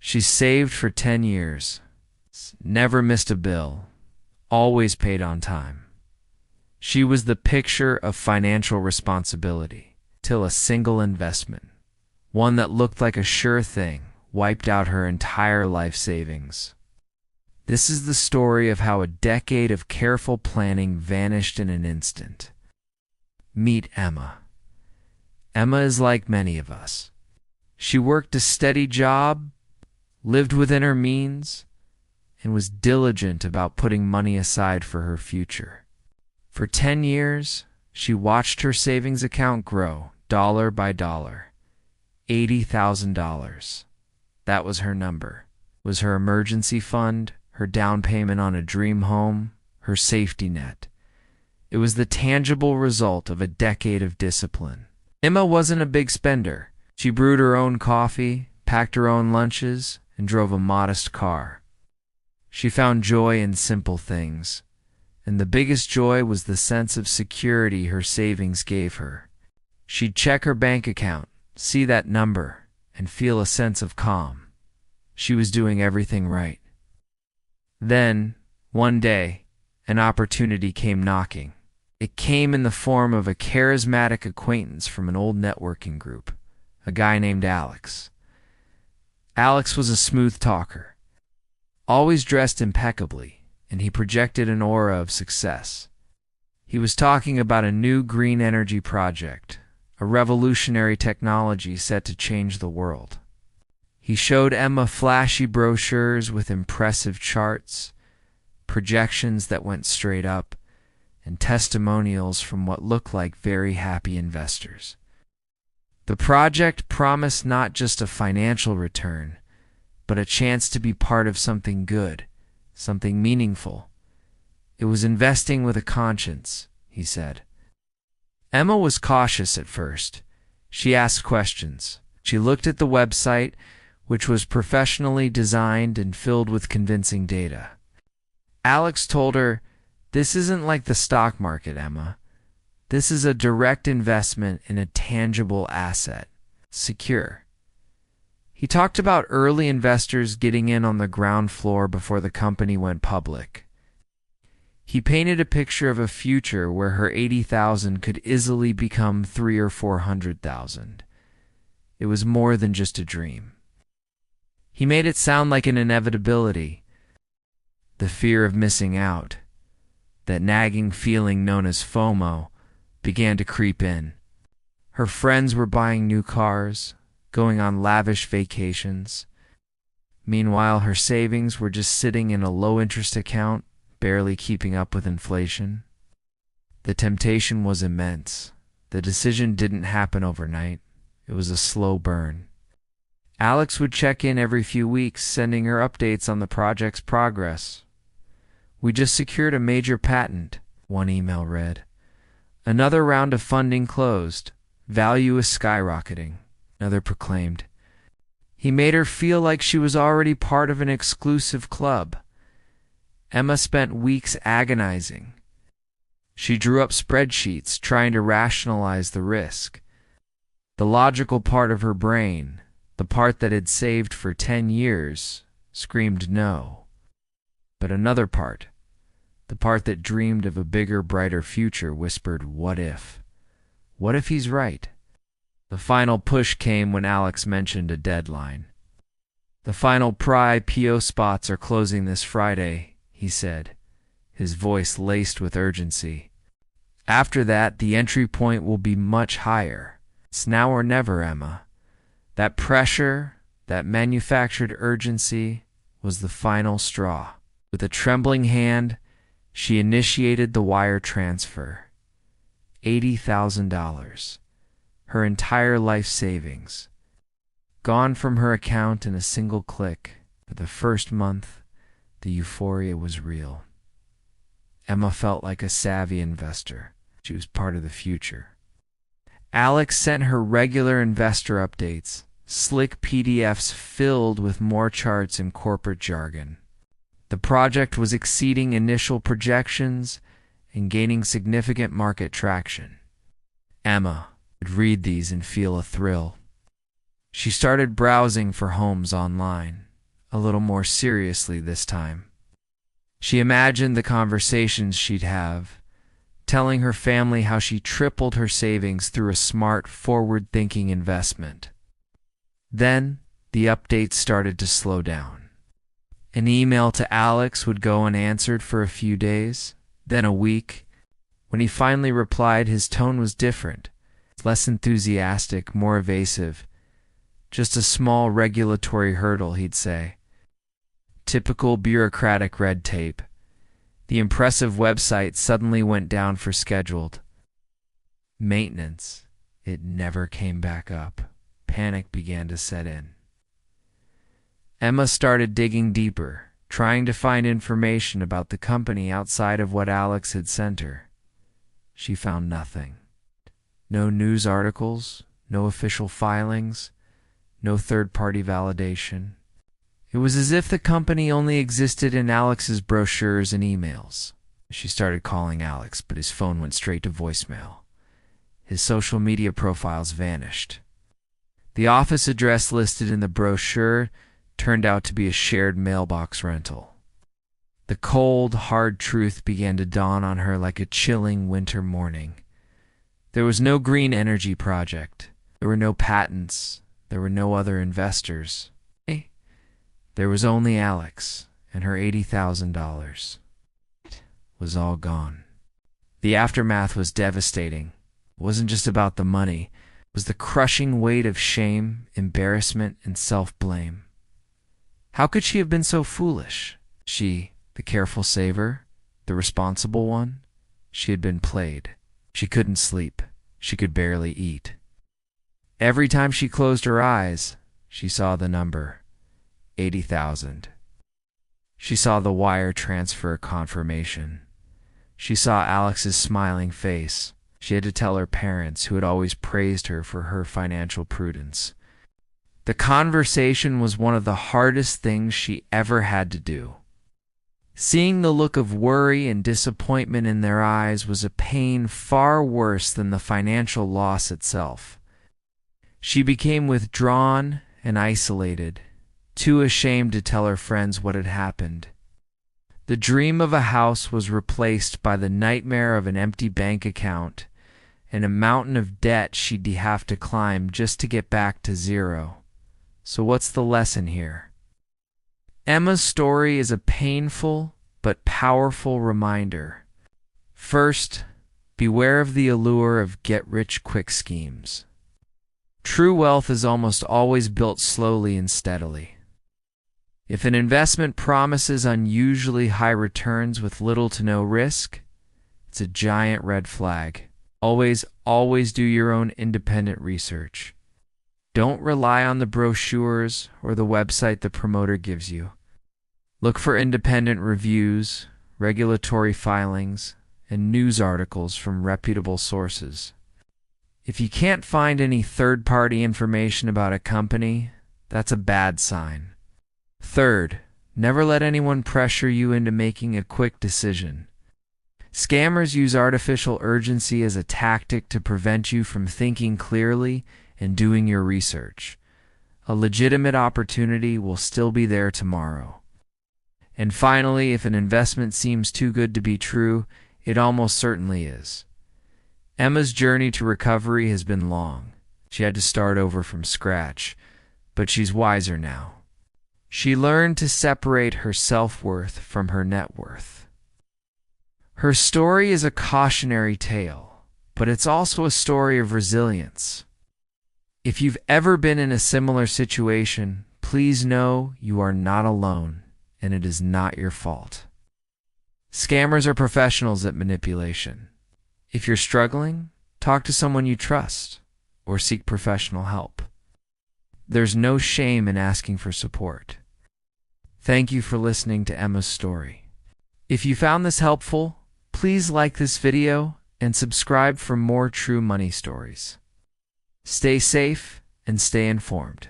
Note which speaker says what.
Speaker 1: She saved for 10 years, never missed a bill, always paid on time. She was the picture of financial responsibility, till a single investment, one that looked like a sure thing, wiped out her entire life savings. This is the story of how a decade of careful planning vanished in an instant. Meet Emma. Emma is like many of us. She worked a steady job, lived within her means, and was diligent about putting money aside for her future. For 10 years, she watched her savings account grow, dollar by dollar. $80,000. That was her number. It was her emergency fund, her down payment on a dream home, her safety net. It was the tangible result of a decade of discipline. Emma wasn't a big spender. She brewed her own coffee, packed her own lunches, and drove a modest car. She found joy in simple things, and the biggest joy was the sense of security her savings gave her. She'd check her bank account, see that number, and feel a sense of calm. She was doing everything right. Then, one day, an opportunity came knocking. It came in the form of a charismatic acquaintance from an old networking group, a guy named Alex. Alex was a smooth talker, always dressed impeccably, and he projected an aura of success. He was talking about a new green energy project, a revolutionary technology set to change the world. He showed Emma flashy brochures with impressive charts, projections that went straight up, and testimonials from what looked like very happy investors. The project promised not just a financial return, but a chance to be part of something good, something meaningful. It was investing with a conscience, he said. Emma was cautious at first. She asked questions. She looked at the website, which was professionally designed and filled with convincing data. Alex told her, "This isn't like the stock market, Emma. This is a direct investment in a tangible asset, secure." He talked about early investors getting in on the ground floor before the company went public. He painted a picture of a future where her 80,000 could easily become 300,000 or 400,000. It was more than just a dream. He made it sound like an inevitability. The fear of missing out, that nagging feeling known as FOMO, began to creep in. Her friends were buying new cars, going on lavish vacations. Meanwhile, her savings were just sitting in a low-interest account, barely keeping up with inflation. The temptation was immense. The decision didn't happen overnight. It was a slow burn. Alex would check in every few weeks, sending her updates on the project's progress. "We just secured a major patent," one email read. "Another round of funding closed. Value is skyrocketing," another proclaimed. He made her feel like she was already part of an exclusive club. Emma spent weeks agonizing. She drew up spreadsheets, trying to rationalize the risk. The logical part of her brain, the part that had saved for 10 years, screamed no. But another part, the part that dreamed of a bigger, brighter future, whispered, "What if? What if he's right?" The final push came when Alex mentioned a deadline. "The final pre-IPO spots are closing this Friday," he said, his voice laced with urgency. "After that, the entry point will be much higher. It's now or never, Emma." That pressure, that manufactured urgency, was the final straw. With a trembling hand, she initiated the wire transfer. $80,000. Her entire life savings. Gone from her account in a single click. For the first month, the euphoria was real. Emma felt like a savvy investor. She was part of the future. Alex sent her regular investor updates, slick PDFs filled with more charts and corporate jargon. The project was exceeding initial projections and gaining significant market traction. Emma would read these and feel a thrill. She started browsing for homes online. a little more seriously this time. She imagined the conversations she'd have, telling her family how she tripled her savings through a smart, forward-thinking investment. Then, the updates started to slow down. An email to Alex would go unanswered for a few days, then a week. When he finally replied, his tone was different, less enthusiastic, more evasive. Just a small regulatory hurdle, he'd say. Typical bureaucratic red tape. The impressive website suddenly went down for scheduled maintenance. It never came back up. Panic began to set in. Emma started digging deeper, trying to find information about the company outside of what Alex had sent her. She found nothing. No news articles, no official filings, no third-party validation. It was as if the company only existed in Alex's brochures and emails. She started calling Alex, but his phone went straight to voicemail. His social media profiles vanished. The office address listed in the brochure turned out to be a shared mailbox rental. The cold, hard truth began to dawn on her like a chilling winter morning. There was no green energy project. There were no patents. There were no other investors. There was only Alex, and her $80,000 was all gone. The aftermath was devastating. It wasn't just about the money. It was the crushing weight of shame, embarrassment, and self-blame. How could she have been so foolish? She, the careful saver, the responsible one? She had been played. She couldn't sleep. She could barely eat. Every time she closed her eyes, she saw the number. 80,000. She saw the wire transfer confirmation. She saw Alex's smiling face. She had to tell her parents, who had always praised her for her financial prudence. The conversation was one of the hardest things she ever had to do. Seeing the look of worry and disappointment in their eyes was a pain far worse than the financial loss itself. She became withdrawn and isolated, too ashamed to tell her friends what had happened. The dream of a house was replaced by the nightmare of an empty bank account and a mountain of debt she'd have to climb just to get back to zero. So what's the lesson here? Emma's story is a painful but powerful reminder. First, beware of the allure of get-rich-quick schemes. True wealth is almost always built slowly and steadily. If an investment promises unusually high returns with little to no risk, it's a giant red flag. Always do your own independent research. Don't rely on the brochures or the website the promoter gives you. Look for independent reviews, regulatory filings, and news articles from reputable sources. If you can't find any third-party information about a company, that's a bad sign. Third, never let anyone pressure you into making a quick decision. Scammers use artificial urgency as a tactic to prevent you from thinking clearly and doing your research. A legitimate opportunity will still be there tomorrow. And finally, if an investment seems too good to be true, it almost certainly is. Emma's journey to recovery has been long. She had to start over from scratch, but she's wiser now. She learned to separate her self-worth from her net worth. Her story is a cautionary tale, but it's also a story of resilience. If you've ever been in a similar situation, please know you are not alone, and it is not your fault. Scammers are professionals at manipulation. If you're struggling, talk to someone you trust or seek professional help. There's no shame in asking for support. Thank you for listening to Emma's story. If you found this helpful, please like this video and subscribe for more true money stories. Stay safe and stay informed.